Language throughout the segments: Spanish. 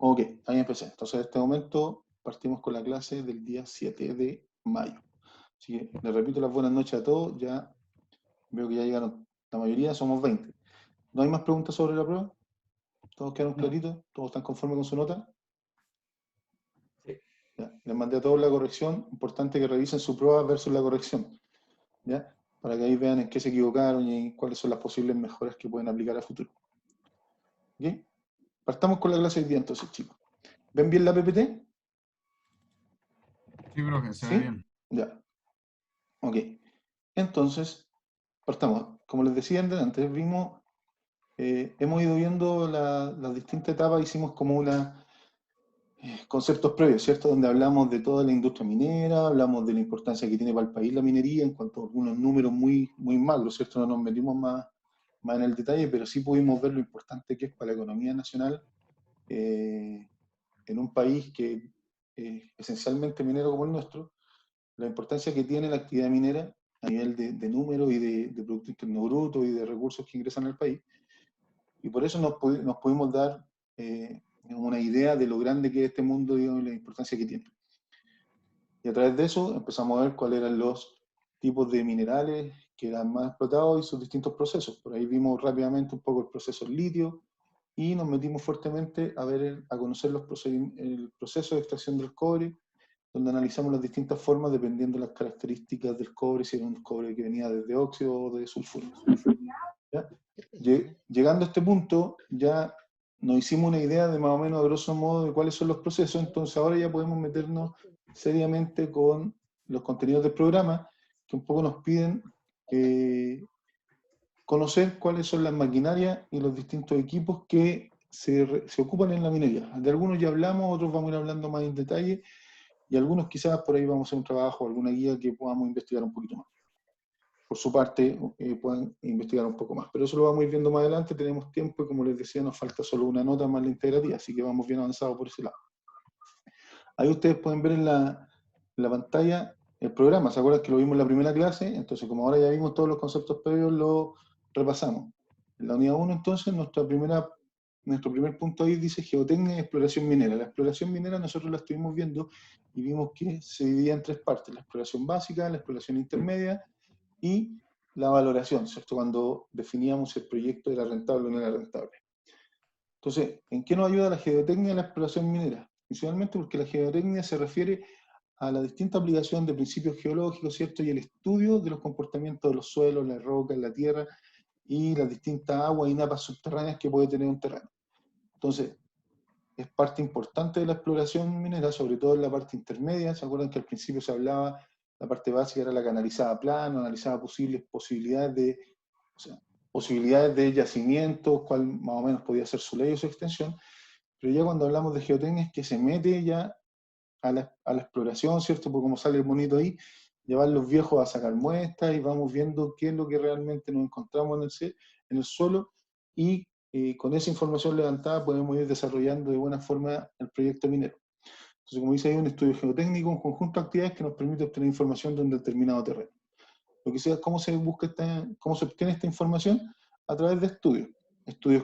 Ok, ahí empecé. Entonces, en este momento partimos con la clase del día 7 de mayo. Así que les repito las buenas noches a todos. Ya veo que ya llegaron la mayoría, somos 20. ¿No hay más preguntas sobre la prueba? ¿Todos quedaron No. claritos? ¿Todos están conformes con su nota? Sí. Ya. Les mandé a todos la corrección. Importante que revisen su prueba versus la corrección. ¿Ya? Para que ahí vean en qué se equivocaron y cuáles son las posibles mejoras que pueden aplicar a futuro. ¿Ok? Partamos con la clase de hoy día entonces, chicos. ¿Ven bien la PPT? Sí, profe, se ve ¿Sí? bien. Ya. Ok. Entonces, partamos. Como les decía antes, hemos ido viendo las distintas etapas, hicimos como una conceptos previos, ¿cierto? Donde hablamos de toda la industria minera, hablamos de la importancia que tiene para el país la minería en cuanto a algunos números muy, muy macros, ¿cierto? No nos metimos más en el detalle, pero sí pudimos ver lo importante que es para la economía nacional eh, en un país que es esencialmente minero como el nuestro, la importancia que tiene la actividad minera a nivel de números y de Producto Interno Bruto y de recursos que ingresan al país. Y por eso nos pudimos dar una idea de lo grande que es este mundo, digamos, y la importancia que tiene. Y a través de eso empezamos a ver cuáles eran los tipos de minerales que eran más explotados y sus distintos procesos. Por ahí vimos rápidamente un poco el proceso del litio y nos metimos fuertemente a conocer el proceso de extracción del cobre, donde analizamos las distintas formas dependiendo de las características del cobre, si era un cobre que venía desde óxido o de sulfuro. ¿Ya? Llegando a este punto, ya nos hicimos una idea de más o menos, a grosso modo, de cuáles son los procesos, entonces ahora ya podemos meternos seriamente con los contenidos del programa, que un poco nos piden conocer cuáles son las maquinarias y los distintos equipos que se ocupan en la minería. De algunos ya hablamos, otros vamos a ir hablando más en detalle, y algunos quizás por ahí vamos a hacer un trabajo, alguna guía que podamos investigar un poquito más. Por su parte, puedan investigar un poco más. Pero eso lo vamos a ir viendo más adelante, tenemos tiempo y como les decía, nos falta solo una nota más la integrativa, así que vamos bien avanzados por ese lado. Ahí ustedes pueden ver en la pantalla el programa, ¿se acuerdan que lo vimos en la primera clase? Entonces, como ahora ya vimos todos los conceptos previos, lo repasamos. En la unidad 1, entonces, nuestro primer punto ahí dice geotecnia y exploración minera. La exploración minera nosotros la estuvimos viendo y vimos que se dividía en tres partes: la exploración básica, la exploración intermedia y la valoración, ¿cierto? Cuando definíamos si el proyecto era rentable o no era rentable. Entonces, ¿en qué nos ayuda la geotecnia y la exploración minera? Principalmente porque la geotecnia se refiere a la distinta aplicación de principios geológicos, ¿cierto? Y el estudio de los comportamientos de los suelos, las rocas, la tierra y las distintas aguas y napas subterráneas que puede tener un terreno. Entonces, es parte importante de la exploración minera, sobre todo en la parte intermedia. ¿Se acuerdan que al principio se hablaba, la parte básica era la que analizaba plano, analizaba o sea, posibilidades de yacimientos, cuál más o menos podía ser su ley o su extensión? Pero ya cuando hablamos de geotecnia es que se mete ya a la exploración, ¿cierto? Porque como sale el bonito ahí, llevar los viejos a sacar muestras y vamos viendo qué es lo que realmente nos encontramos en el suelo y con esa información levantada podemos ir desarrollando de buena forma el proyecto minero. Entonces, como dice ahí, un estudio geotécnico, un conjunto de actividades que nos permite obtener información de un determinado terreno. Lo que sea, cómo se obtiene esta información a través de estudios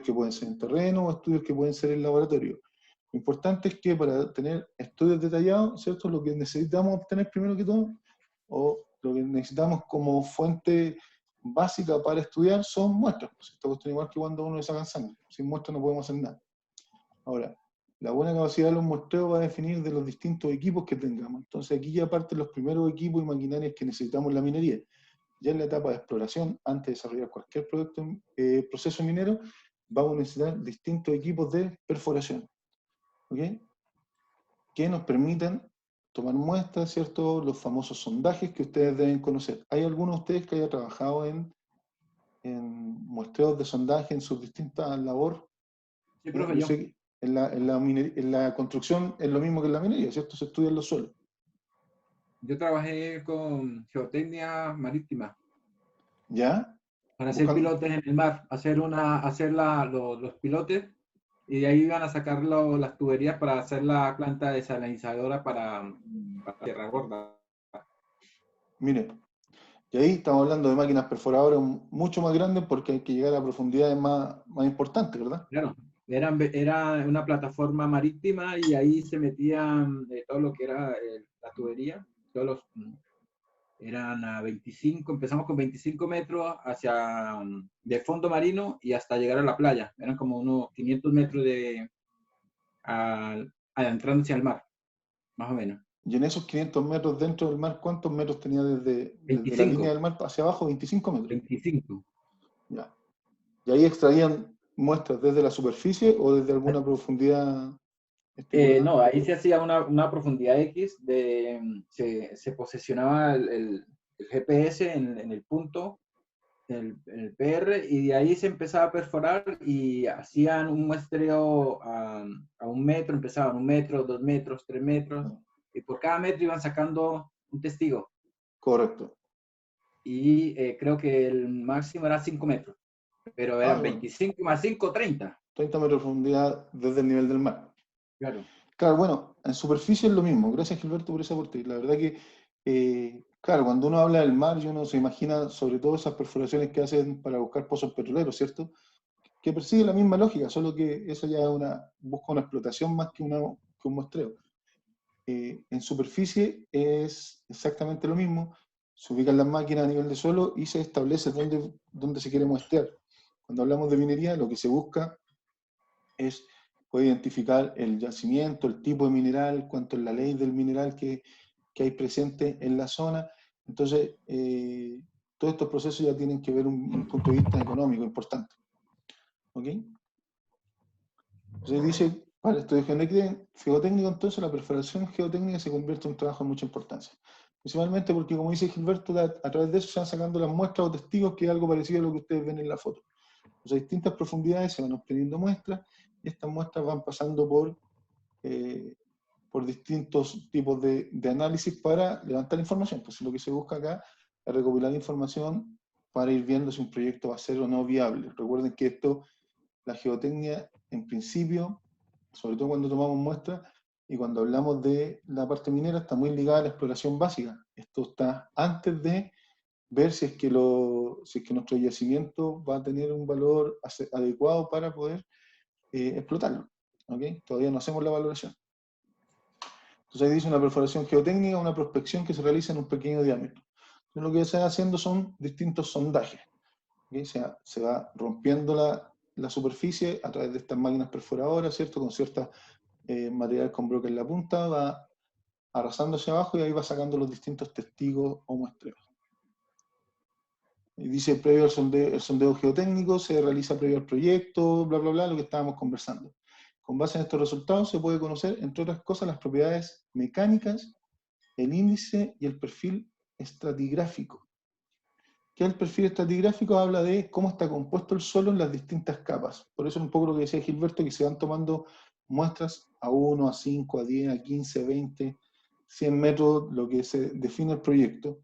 que pueden ser en terreno o estudios que pueden ser en laboratorio. Lo importante es que para tener estudios detallados, ¿cierto? Lo que necesitamos obtener primero que todo, o lo que necesitamos como fuente básica para estudiar son muestras. Esta cuestión igual que cuando uno le saca sangre. Sin muestras no podemos hacer nada. Ahora, la buena capacidad de los muestreos va a definir de los distintos equipos que tengamos. Entonces aquí ya parten los primeros equipos y maquinarias que necesitamos en la minería. Ya en la etapa de exploración, antes de desarrollar cualquier proceso minero, vamos a necesitar distintos equipos de perforación, ¿ok? Que nos permitan tomar muestras, ¿cierto? Los famosos sondajes que ustedes deben conocer. ¿Hay alguno de ustedes que haya trabajado en muestreos de sondaje en sus distintas labores? Sí, ¿Ya? profe, Yo yo. sé que en la construcción es lo mismo que en la minería, ¿cierto? Se estudian los suelos. Yo trabajé con geotecnia marítima ¿Ya? para hacer Buscan, pilotes en el mar, los pilotes y de ahí iban a sacar las tuberías para hacer la planta desalinizadora para Tierra Gorda. mire, y ahí estamos hablando de máquinas perforadoras mucho más grandes porque hay que llegar a profundidades más importantes, ¿verdad? Claro, Era una plataforma marítima y ahí se metían todo lo que era la tubería, todos los, eran a 25, empezamos con 25 metros hacia de fondo marino y hasta llegar a la playa. Eran como unos 500 metros entrando hacia el mar, más o menos. Y en esos 500 metros dentro del mar, ¿cuántos metros tenía desde la línea 25, del mar hacia abajo? 25 metros. 25. Ya. Y ahí extraían muestras desde la superficie o desde alguna profundidad estipulada. No, ahí se hacía una profundidad X, se posesionaba el GPS en el punto, en el PR, y de ahí se empezaba a perforar y hacían un muestreo a 1 metro, empezaban 1 metro, 2 metros, 3 metros, y por cada metro iban sacando un testigo. Correcto. Y creo que el máximo era 5 metros, pero eran Bueno, 25 más 5, 30. 30 metros de profundidad desde el nivel del mar. Claro. Claro, bueno, en superficie es lo mismo. Gracias, Gilberto, por ese aporte. La verdad que, claro, cuando uno habla del mar, uno se imagina sobre todo esas perforaciones que hacen para buscar pozos petroleros, ¿cierto? Que persigue la misma lógica, solo que eso ya busca una explotación más que un muestreo. En superficie es exactamente lo mismo. Se ubican las máquinas a nivel de suelo y se establece dónde se quiere muestrear. Cuando hablamos de minería, lo que se busca es poder identificar el yacimiento, el tipo de mineral, cuánto es la ley del mineral que hay presente en la zona. Entonces, todos estos procesos ya tienen que ver un punto de vista económico importante. ¿Ok? Entonces dice, para el estudio geotécnico, entonces la perforación geotécnica se convierte en un trabajo de mucha importancia. Principalmente porque, como dice Gilberto, a través de eso se van sacando las muestras o testigos, que es algo parecido a lo que ustedes ven en la foto. Entonces, a distintas profundidades se van obteniendo muestras, y estas muestras van pasando por distintos tipos de análisis para levantar información. Pues lo que se busca acá es recopilar información para ir viendo si un proyecto va a ser o no viable. Recuerden que la geotecnia, en principio, sobre todo cuando tomamos muestras y cuando hablamos de la parte minera, está muy ligada a la exploración básica. Esto está antes de ver si es que nuestro yacimiento va a tener un valor adecuado para poder explotarlo. ¿Okay? Todavía no hacemos la valoración. Entonces ahí dice una perforación geotécnica, una prospección que se realiza en un pequeño diámetro. Entonces lo que se va haciendo son distintos sondajes. ¿Okay? Se va rompiendo la superficie a través de estas máquinas perforadoras, ¿cierto? Con cierta material con broca en la punta, va arrasando hacia abajo y ahí va sacando los distintos testigos o muestreos. Y dice, previo el sondeo geotécnico, se realiza previo al proyecto, bla, bla, bla, lo que estábamos conversando. Con base en estos resultados se puede conocer, entre otras cosas, las propiedades mecánicas, el índice y el perfil estratigráfico. ¿Qué es el perfil estratigráfico? Habla de cómo está compuesto el suelo en las distintas capas. Por eso es un poco lo que decía Gilberto, que se van tomando muestras a 1, a 5, a 10, a 15, 20, 100 metros, lo que se define el proyecto.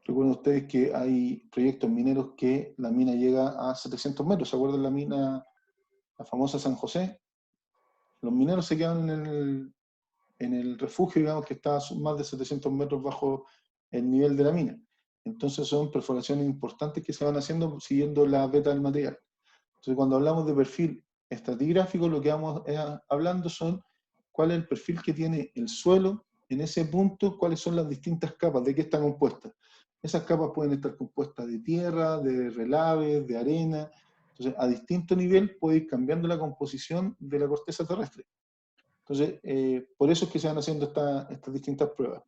Recuerden ustedes que hay proyectos mineros que la mina llega a 700 metros. ¿Se acuerdan la famosa San José? Los mineros se quedan en el refugio, digamos, que está a más de 700 metros bajo el nivel de la mina. Entonces son perforaciones importantes que se van haciendo siguiendo la beta del material. Entonces cuando hablamos de perfil estratigráfico, lo que vamos hablando son cuál es el perfil que tiene el suelo en ese punto, cuáles son las distintas capas, de qué están compuestas. Esas capas pueden estar compuestas de tierra, de relaves, de arena. Entonces, a distinto nivel puede ir cambiando la composición de la corteza terrestre. Entonces, por eso es que se van haciendo estas distintas pruebas.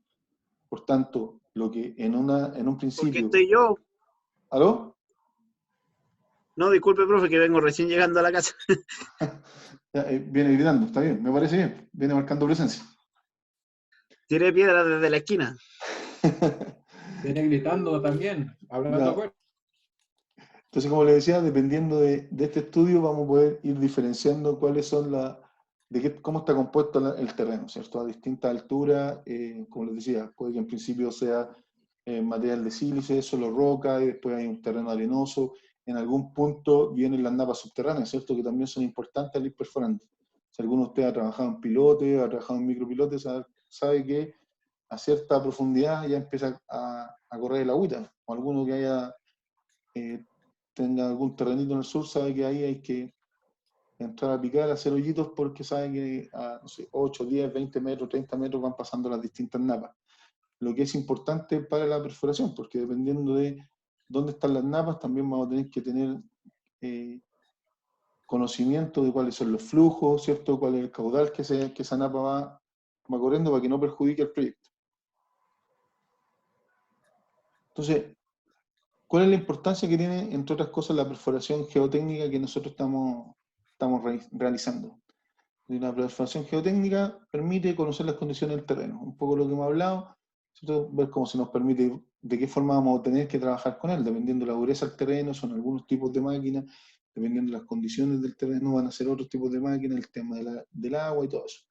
Por tanto, lo que en un ¿Por qué principio... estoy yo? ¿Aló? No, disculpe, profe, que vengo recién llegando a la casa. Viene gritando, está bien, me parece bien. Viene marcando presencia. Tiré piedra desde la esquina. Viene gritando también, hablando afuera. Entonces, como les decía, dependiendo de este estudio, vamos a poder ir diferenciando cuáles son cómo está compuesto el terreno, ¿cierto? A distintas alturas, como les decía, puede que en principio sea material de sílice, solo roca, y después hay un terreno arenoso. En algún punto vienen las napas subterráneas, ¿cierto? Que también son importantes al ir perforando. Si alguno de ustedes ha trabajado en pilote, ha trabajado en micropilote, sabe que a cierta profundidad ya empieza a correr el agüita. O alguno que tenga algún terrenito en el sur sabe que ahí hay que entrar a picar, a hacer hoyitos, porque saben que a, no sé, 8, 10, 20 metros, 30 metros van pasando las distintas napas. Lo que es importante para la perforación, porque dependiendo de dónde están las napas, también vamos a tener que tener conocimiento de cuáles son los flujos, ¿cierto? Cuál es el caudal que esa napa va corriendo para que no perjudique el proyecto. Entonces, ¿cuál es la importancia que tiene, entre otras cosas, la perforación geotécnica que nosotros estamos realizando? Una perforación geotécnica permite conocer las condiciones del terreno, un poco lo que hemos hablado, ¿cierto? Ver cómo se nos permite, de qué forma vamos a tener que trabajar con él, dependiendo de la dureza del terreno, son algunos tipos de máquinas, dependiendo de las condiciones del terreno, van a ser otros tipos de máquinas, el tema del agua y todo eso.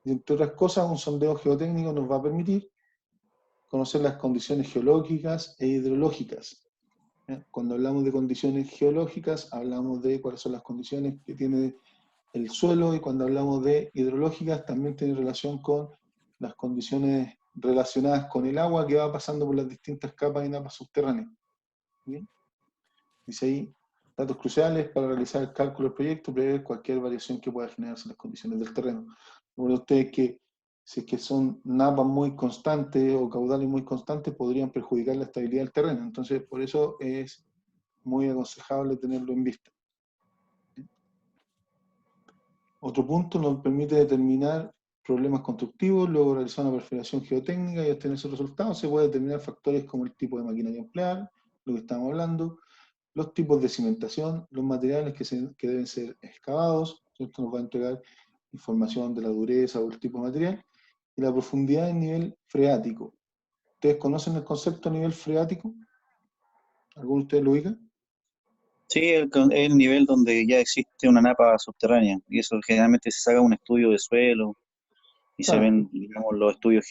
Y entre otras cosas, un sondeo geotécnico nos va a permitir conocer las condiciones geológicas e hidrológicas. Cuando hablamos de condiciones geológicas, hablamos de cuáles son las condiciones que tiene el suelo, y cuando hablamos de hidrológicas, también tiene relación con las condiciones relacionadas con el agua que va pasando por las distintas capas y napas subterráneas. ¿Bien? Dice ahí, datos cruciales para realizar el cálculo del proyecto, prever cualquier variación que pueda generarse en las condiciones del terreno. Bueno, ustedes que si es que son napas muy constantes o caudales muy constantes, podrían perjudicar la estabilidad del terreno. Entonces, por eso es muy aconsejable tenerlo en vista. Otro punto nos permite determinar problemas constructivos, luego realizar una perforación geotécnica y obtener esos resultados. Se puede determinar factores como el tipo de maquinaria emplear, lo que estamos hablando, los tipos de cimentación, los materiales que deben ser excavados. Esto nos va a entregar información de la dureza o el tipo de material, y la profundidad del nivel freático. ¿Ustedes conocen el concepto de nivel freático? ¿Alguno de ustedes lo ubica? Sí, el nivel donde ya existe una napa subterránea, y eso generalmente se saca un estudio de suelo y se Claro, ven, digamos, los estudios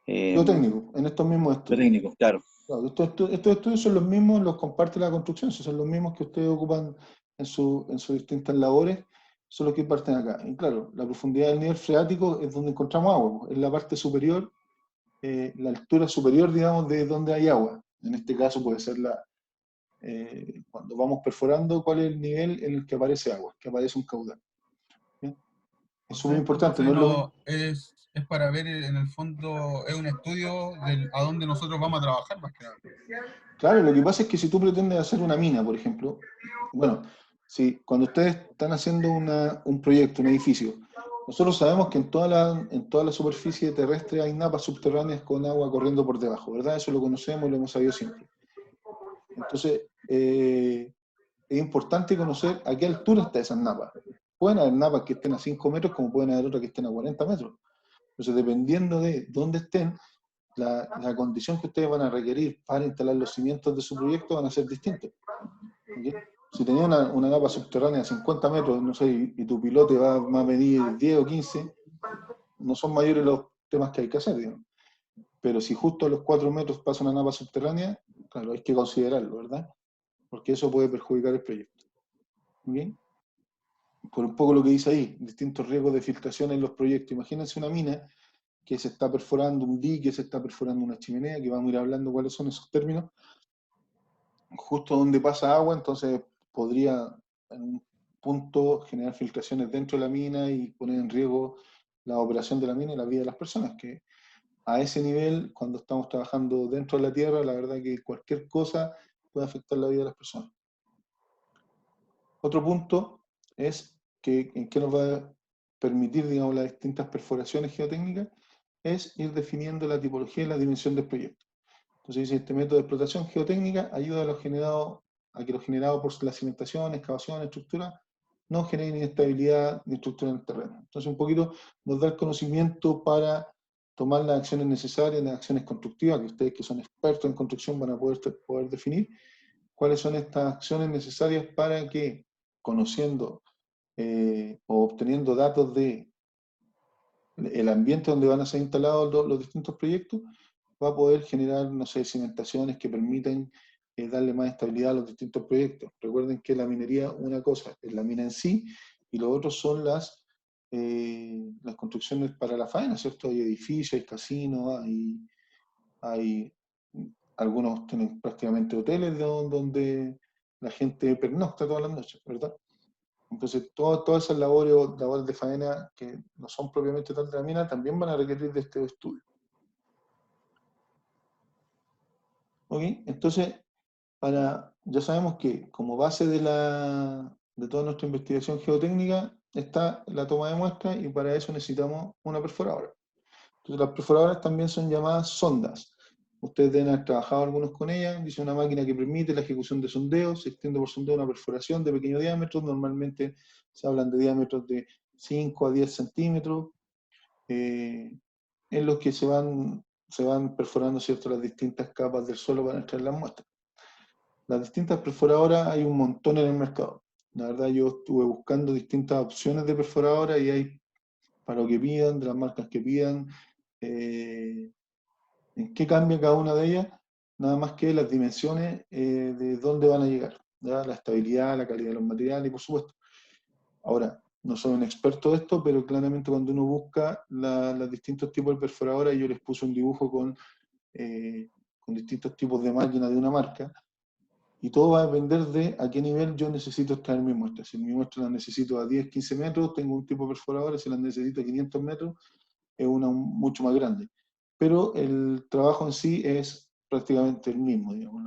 geotécnico, en estos mismos estudios. geotécnicos, claro. Claro, estos estudios son los mismos, los comparte la construcción, son los mismos que ustedes ocupan en sus distintas labores, son los que parten acá. Y claro, la profundidad del nivel freático es donde encontramos agua, es la parte superior, la altura superior, digamos, de donde hay agua. En este caso puede ser cuando vamos perforando, cuál es el nivel en el que aparece agua, que aparece un caudal. ¿Bien? Es súper importante, no es lo mismo. Es para ver, en el fondo, es un estudio de a dónde nosotros vamos a trabajar más que nada. Claro, lo que pasa es que si tú pretendes hacer una mina, por ejemplo, bueno, si cuando ustedes están haciendo un proyecto, un edificio, nosotros sabemos que en toda la superficie terrestre hay napas subterráneas con agua corriendo por debajo, ¿verdad? Eso lo conocemos, lo hemos sabido siempre. Entonces, es importante conocer a qué altura están esas napas. Pueden haber napas que estén a 5 metros, como pueden haber otras que estén a 40 metros. Entonces, dependiendo de dónde estén, la condición que ustedes van a requerir para instalar los cimientos de su proyecto van a ser distintos. ¿Okay? Si tenía una napa subterránea de 50 metros, no sé, y tu pilote va a medir 10 o 15, no son mayores los temas que hay que hacer, digamos. Pero si justo a los 4 metros pasa una napa subterránea, claro, hay que considerarlo, ¿verdad? Porque eso puede perjudicar el proyecto. ¿Okay? Por un poco lo que dice ahí, distintos riesgos de filtración en los proyectos. Imagínense una mina que se está perforando un dique, se está perforando una chimenea, que vamos a ir hablando cuáles son esos términos, justo donde pasa agua, entonces podría en un punto generar filtraciones dentro de la mina y poner en riesgo la operación de la mina y la vida de las personas, que a ese nivel, cuando estamos trabajando dentro de la tierra, la verdad que cualquier cosa puede afectar la vida de las personas. Otro punto es que en qué nos va a permitir, digamos, las distintas perforaciones geotécnicas, es ir definiendo la tipología y la dimensión del proyecto. Entonces dice, este método de explotación geotécnica ayuda a que lo generado por la cimentación, excavación, estructura, no genere inestabilidad ni estructura en el terreno. Entonces un poquito nos da el conocimiento para tomar las acciones necesarias, las acciones constructivas, que ustedes que son expertos en construcción van a poder definir cuáles son estas acciones necesarias para que, conociendo o obteniendo datos de el ambiente donde van a ser instalados los distintos proyectos, va a poder generar, no sé, cimentaciones que permiten darle más estabilidad a los distintos proyectos. Recuerden que la minería, una cosa es la mina en sí, y lo otro son las construcciones para la faena, ¿cierto? Hay edificios, hay casinos, hay algunos tienen prácticamente hoteles donde la gente pernocta todas las noches, ¿verdad? Entonces, todas esas labores de faena que no son propiamente tal de la mina, también van a requerir de este estudio. ¿Ok? Entonces, ya sabemos que como base de toda nuestra investigación geotécnica está la toma de muestras y para eso necesitamos una perforadora. Entonces, las perforadoras también son llamadas sondas. Ustedes deben haber trabajado algunos con ellas. Dice una máquina que permite la ejecución de sondeos, se extiende por sondeo una perforación de pequeño diámetro. Normalmente se hablan de diámetros de 5 a 10 centímetros, en los que se van perforando, ¿cierto?, las distintas capas del suelo para extraer las muestras. Las distintas perforadoras hay un montón en el mercado. La verdad, yo estuve buscando distintas opciones de perforadora y hay para lo que pidan, de las marcas que pidan. ¿En qué cambia cada una de ellas? Nada más que las dimensiones de dónde van a llegar, ¿ya? La estabilidad, la calidad de los materiales, por supuesto. Ahora, no soy un experto de esto, pero claramente cuando uno busca los distintos tipos de perforadoras, yo les puse un dibujo con distintos tipos de máquinas de una marca, y todo va a depender de a qué nivel yo necesito extraer mi muestra. Si mi muestra la necesito a 10, 15 metros, tengo un tipo de perforadora; si la necesito a 500 metros, es una mucho más grande. Pero el trabajo en sí es prácticamente el mismo, digamos.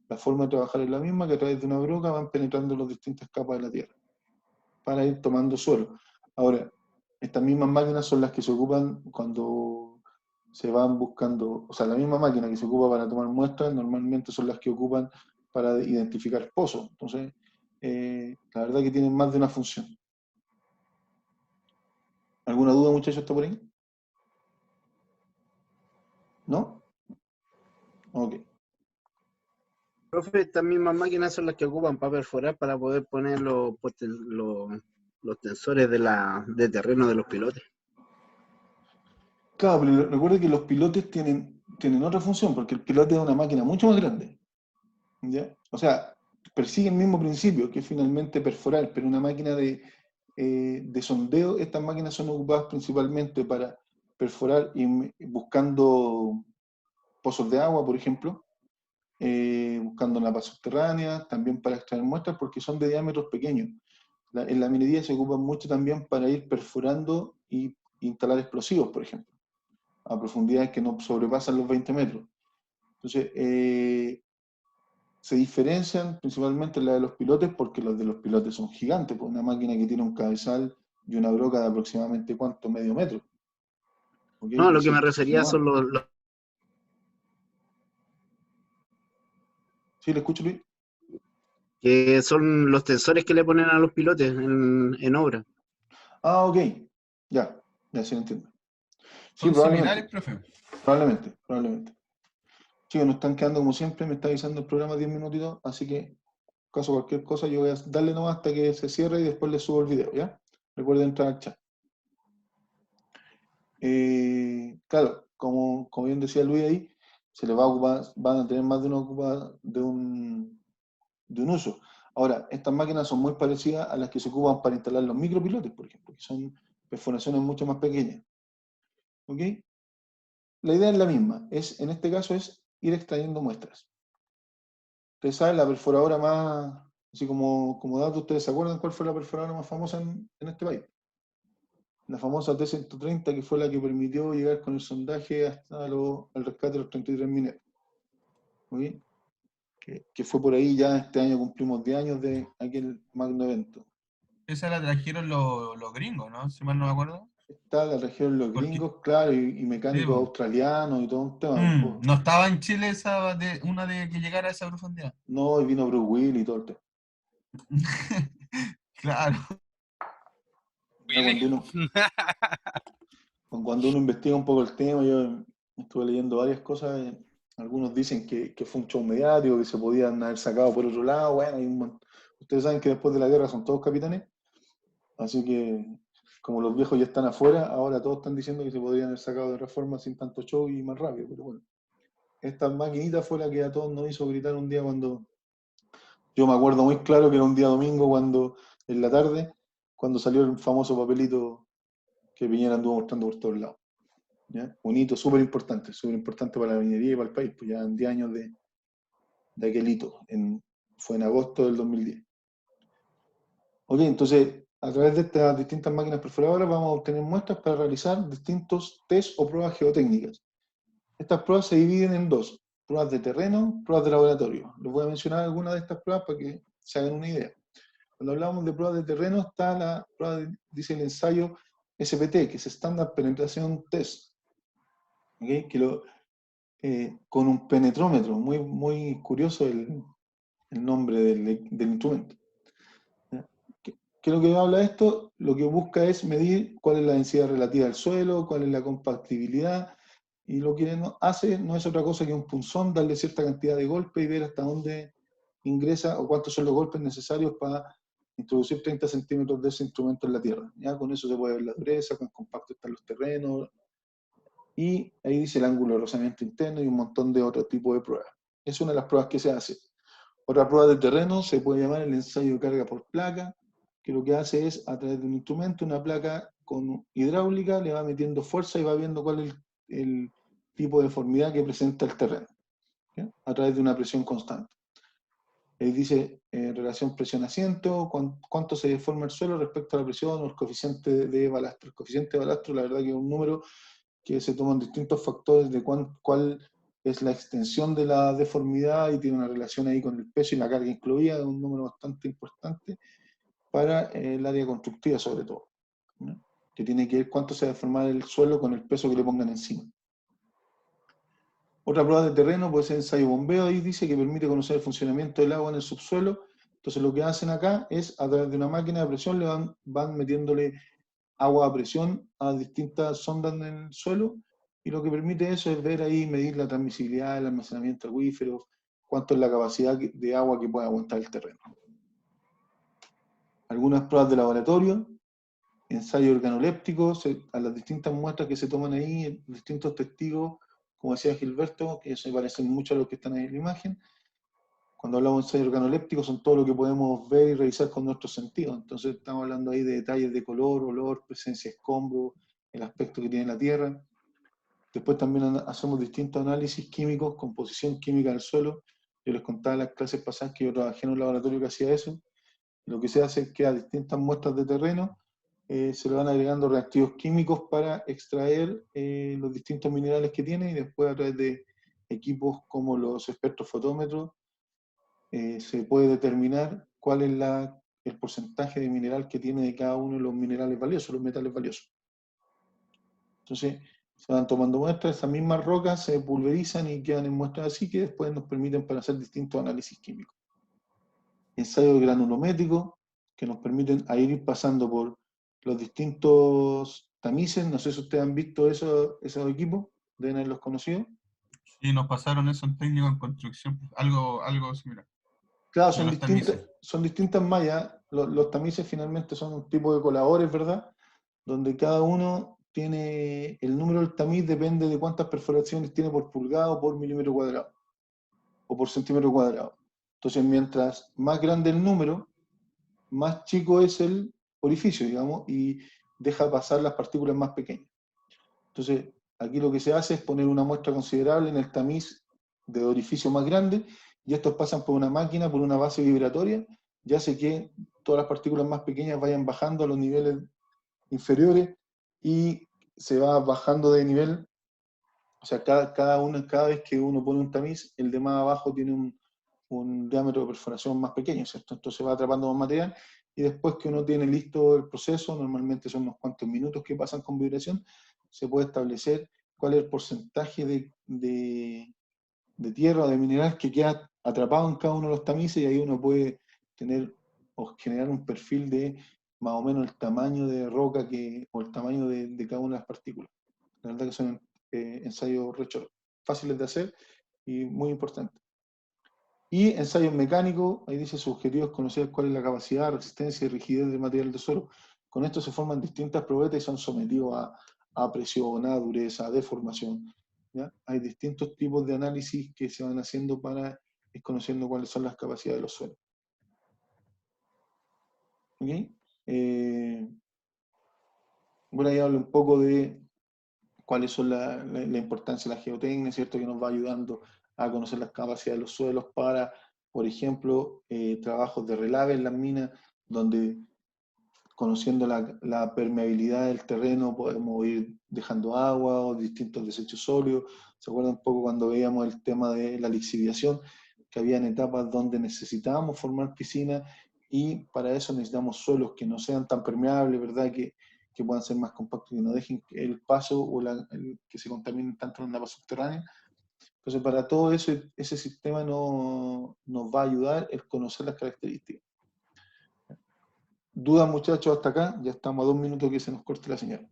La forma de trabajar es la misma, que a través de una broca van penetrando las distintas capas de la Tierra para ir tomando suelo. Ahora, estas mismas máquinas son las que se ocupan cuando se van buscando, o sea, la misma máquina que se ocupa para tomar muestras, normalmente son las que ocupan para identificar pozos. Entonces, la verdad que tienen más de una función. ¿Alguna duda, muchachos, está por ahí? ¿No? Ok. Profe, estas mismas máquinas son las que ocupan para perforar para poder poner los tensores de terreno de los pilotes. Claro, pero recuerde que los pilotes tienen otra función, porque el pilote es una máquina mucho más grande, ¿ya? O sea, persigue el mismo principio, que es finalmente perforar, pero una máquina de sondeo. Estas máquinas son ocupadas principalmente para perforar buscando pozos de agua, por ejemplo, buscando napas subterráneas, también para extraer muestras, porque son de diámetros pequeños. En la minería se ocupan mucho también para ir perforando y instalar explosivos, por ejemplo, a profundidades que no sobrepasan los 20 metros. Entonces, se diferencian principalmente las de los pilotes, porque los de los pilotes son gigantes, pues una máquina que tiene un cabezal y una broca de aproximadamente, ¿cuánto? Medio metro. ¿Okay? No, Y lo que eso me es refería son enorme. ¿Sí, le escucho, Luis? que son los tensores que le ponen a los pilotes en obra. Ah, ok. Ya se lo entiendo. Sí, ¿Son probablemente. similares, profe? Probablemente. Chicos, nos están quedando como siempre, me está avisando el programa 10 minutitos, así que, caso cualquier cosa, yo voy a darle nomás hasta que se cierre y después le subo el video, ¿ya? Recuerden entrar al chat. Claro, como bien decía Luis ahí, se les va a ocupar, van a tener más de un uso. Ahora, estas máquinas son muy parecidas a las que se ocupan para instalar los micropilotes, por ejemplo, que son perforaciones mucho más pequeñas. ¿Ok? La idea es la misma, en este caso es ir extrayendo muestras. Ustedes saben, la perforadora más, así como dato, ¿ustedes se acuerdan cuál fue la perforadora más famosa en este país? La famosa T-130, que fue la que permitió llegar con el sondaje hasta el rescate de los 33 mineros. ¿Okay? Que fue por ahí. Ya este año cumplimos 10 años de aquel magno evento. Esa la trajeron los gringos, ¿no? Si mal no me acuerdo. Está la región los Porque, gringos, claro, y sí, mecánicos po. australianos y todo un tema. No estaba en Chile una de que llegara a esa profundidad. No, y vino Bruce Willis y todo el tema. Claro. Ya cuando uno investiga un poco el tema, yo estuve leyendo varias cosas. Algunos dicen que fue un show mediático, que se podían haber sacado por otro lado. Bueno, ustedes saben que después de la guerra son todos capitanes, así que como los viejos ya están afuera, ahora todos están diciendo que se podrían haber sacado de otra forma sin tanto show y más rápido. Pero bueno, esta maquinita fue la que a todos nos hizo gritar un día cuando... Yo me acuerdo muy claro que era un día domingo, en la tarde, cuando salió el famoso papelito que Piñera anduvo mostrando por todos lados. ¿Ya? Un hito súper importante para la minería y para el país, pues ya en 10 años de aquel hito, fue en agosto del 2010. Ok, entonces, a través de estas distintas máquinas perforadoras vamos a obtener muestras para realizar distintos test o pruebas geotécnicas. Estas pruebas se dividen en dos, pruebas de terreno, pruebas de laboratorio. Les voy a mencionar algunas de estas pruebas para que se hagan una idea. Cuando hablamos de pruebas de terreno está la prueba, dice el ensayo SPT, que es Standard Penetration Test, ¿okay? Con un penetrómetro, muy curioso el nombre del instrumento. ¿Qué es lo que habla esto? Lo que busca es medir cuál es la densidad relativa del suelo, cuál es la compactibilidad, y lo que hace no es otra cosa que un punzón, darle cierta cantidad de golpes y ver hasta dónde ingresa o cuántos son los golpes necesarios para introducir 30 centímetros de ese instrumento en la tierra. ¿Ya? Con eso se puede ver la dureza, cuán compactos están los terrenos, y ahí dice el ángulo de rozamiento interno y un montón de otro tipo de pruebas. Es una de las pruebas que se hace. Otra prueba de terreno se puede llamar el ensayo de carga por placa, que lo que hace es, a través de un instrumento, una placa con hidráulica, le va metiendo fuerza y va viendo cuál es el tipo de deformidad que presenta el terreno, ¿sí? A través de una presión constante. Ahí dice relación presión-asiento, cuánto se deforma el suelo respecto a la presión o el coeficiente de balastro. El coeficiente de balastro, la verdad que es un número que se toman distintos factores de cuál es la extensión de la deformidad y tiene una relación ahí con el peso y la carga incluida, es un número bastante importante para el área constructiva sobre todo, ¿no? Que tiene que ver cuánto se va a deformar el suelo con el peso que le pongan encima. Otra prueba de terreno puede ser ensayo bombeo, ahí dice que permite conocer el funcionamiento del agua en el subsuelo. Entonces lo que hacen acá es, a través de una máquina de presión, van metiéndole agua a presión a distintas sondas en el suelo, y lo que permite eso es ver ahí, medir la transmisibilidad, el almacenamiento acuífero, cuánto es la capacidad de agua que puede aguantar el terreno. Algunas pruebas de laboratorio, ensayo organoléptico, a las distintas muestras que se toman ahí, distintos testigos, como decía Gilberto, que se parecen mucho a los que están ahí en la imagen. Cuando hablamos de ensayo organoléptico son todo lo que podemos ver y revisar con nuestros sentidos. Entonces estamos hablando ahí de detalles de color, olor, presencia de escombros, el aspecto que tiene la tierra. Después también hacemos distintos análisis químicos, composición química del suelo. Yo les contaba en las clases pasadas que yo trabajé en un laboratorio que hacía eso. Lo que se hace es que a distintas muestras de terreno se le van agregando reactivos químicos para extraer los distintos minerales que tiene, y después a través de equipos como los espectrofotómetros se puede determinar cuál es el porcentaje de mineral que tiene de cada uno de los minerales valiosos, los metales valiosos. Entonces, se van tomando muestras, esas mismas rocas se pulverizan y quedan en muestras así que después nos permiten para hacer distintos análisis químicos. Ensayo granulométrico, que nos permiten ir pasando por los distintos tamices. No sé si ustedes han visto esos equipos, deben haberlos conocido. Sí, nos pasaron eso en técnico en construcción, algo similar. Claro, De los tamices. son distintas mallas. Los tamices finalmente son un tipo de coladores, ¿verdad? Donde cada uno tiene, el número del tamiz depende de cuántas perforaciones tiene por pulgada o por milímetro cuadrado, o por centímetro cuadrado. Entonces, mientras más grande el número, más chico es el orificio, digamos, y deja pasar las partículas más pequeñas. Entonces, aquí lo que se hace es poner una muestra considerable en el tamiz de orificio más grande, y estos pasan por una máquina, por una base vibratoria, y hace que todas las partículas más pequeñas vayan bajando a los niveles inferiores, y se va bajando de nivel. O sea, cada vez que uno pone un tamiz, el de más abajo tiene un diámetro de perforación más pequeño, ¿cierto? Entonces va atrapando más material, y después que uno tiene listo el proceso, normalmente son unos cuantos minutos que pasan con vibración, se puede establecer cuál es el porcentaje de tierra o de mineral que queda atrapado en cada uno de los tamices, y ahí uno puede tener o generar un perfil de más o menos el tamaño de roca o el tamaño de cada una de las partículas. La verdad que son ensayos fáciles de hacer y muy importantes. Y ensayos mecánicos, ahí dice su objetivo es conocer cuál es la capacidad, resistencia y rigidez del material de suelo. Con esto se forman distintas probetas y son sometidos a presión, a dureza, a deformación, ¿ya? Hay distintos tipos de análisis que se van haciendo para ir conociendo cuáles son las capacidades de los suelos. ¿Okay? Bueno, ahí hablo un poco de cuáles son la importancia de la geotecnia, ¿cierto? Que nos va ayudando a conocer las capacidades de los suelos para, por ejemplo, trabajos de relave en las minas, donde conociendo la permeabilidad del terreno, podemos ir dejando agua o distintos desechos sólidos. ¿Se acuerdan un poco cuando veíamos el tema de la lixiviación? Que habían etapas donde necesitábamos formar piscinas y para eso necesitamos suelos que no sean tan permeables, ¿verdad? Que puedan ser más compactos, que no dejen el paso o que se contaminen tanto en la napa subterránea. Entonces, para todo eso, ese sistema nos va a ayudar el conocer las características. ¿Dudas, muchachos, hasta acá? Ya estamos a 2 minutos que se nos corte la señal.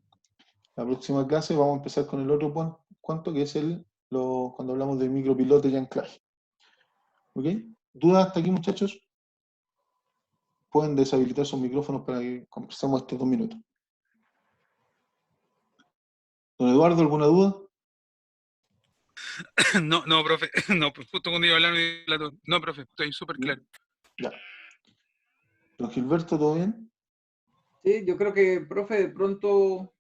La próxima clase vamos a empezar con el otro punto, que es cuando hablamos de micropilotes y anclaje. ¿Ok? ¿Dudas hasta aquí, muchachos? Pueden deshabilitar sus micrófonos para que conversemos estos 2 minutos. Don Eduardo, ¿alguna duda? No, profe, no, justo cuando iba a hablar de Platón. No, profe, estoy súper claro. Ya. Don Gilberto, ¿todo bien? Sí, yo creo que, profe, de pronto,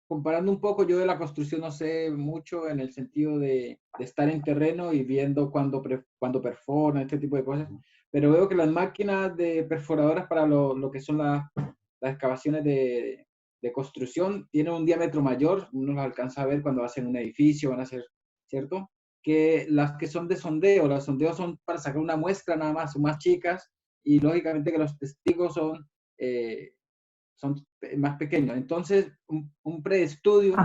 comparando un poco, yo de la construcción no sé mucho en el sentido de estar en terreno y viendo cuando perforan, este tipo de cosas, pero veo que las máquinas de perforadoras para lo que son las excavaciones de construcción tienen un diámetro mayor, uno las alcanza a ver cuando hacen un edificio, van a hacer, ¿cierto? Que las que son de sondeo, los sondeos son para sacar una muestra nada más, son más chicas, y lógicamente que los testigos son más pequeños. Entonces, un preestudio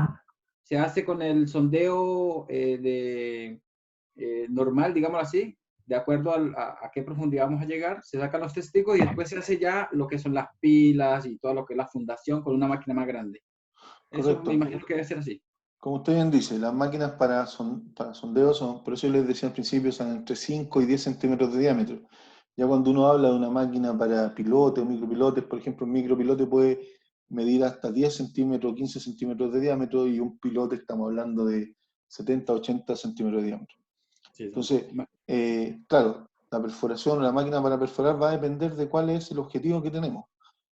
se hace con el sondeo normal, digámoslo así, de acuerdo a qué profundidad vamos a llegar, se sacan los testigos y después se hace ya lo que son las pilas y todo lo que es la fundación con una máquina más grande. Eso Correcto. me imagino que debe ser así. Como usted bien dice, las máquinas para sondeo son, por eso yo les decía al principio, son entre 5 y 10 centímetros de diámetro. Ya cuando uno habla de una máquina para pilotes o micropilotes, por ejemplo, un micropilote puede medir hasta 10 centímetros, 15 centímetros de diámetro, y un pilote estamos hablando de 70, 80 centímetros de diámetro. Sí, Entonces, claro, la perforación o la máquina para perforar va a depender de cuál es el objetivo que tenemos.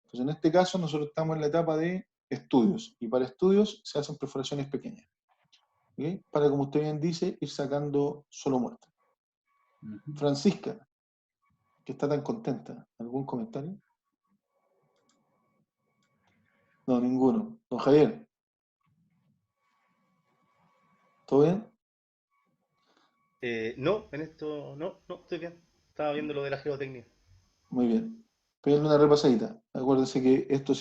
Entonces, en este caso, nosotros estamos en la etapa de estudios, y para estudios se hacen perforaciones pequeñas. ¿Okay? Para, como usted bien dice, ir sacando solo muestras. Francisca, que está tan contenta, ¿algún comentario? No, ninguno. Don Javier, ¿todo bien? No, en esto no, estoy bien. Estaba viendo lo de la geotecnia. Muy bien. Pégale una repasadita. Acuérdense que esto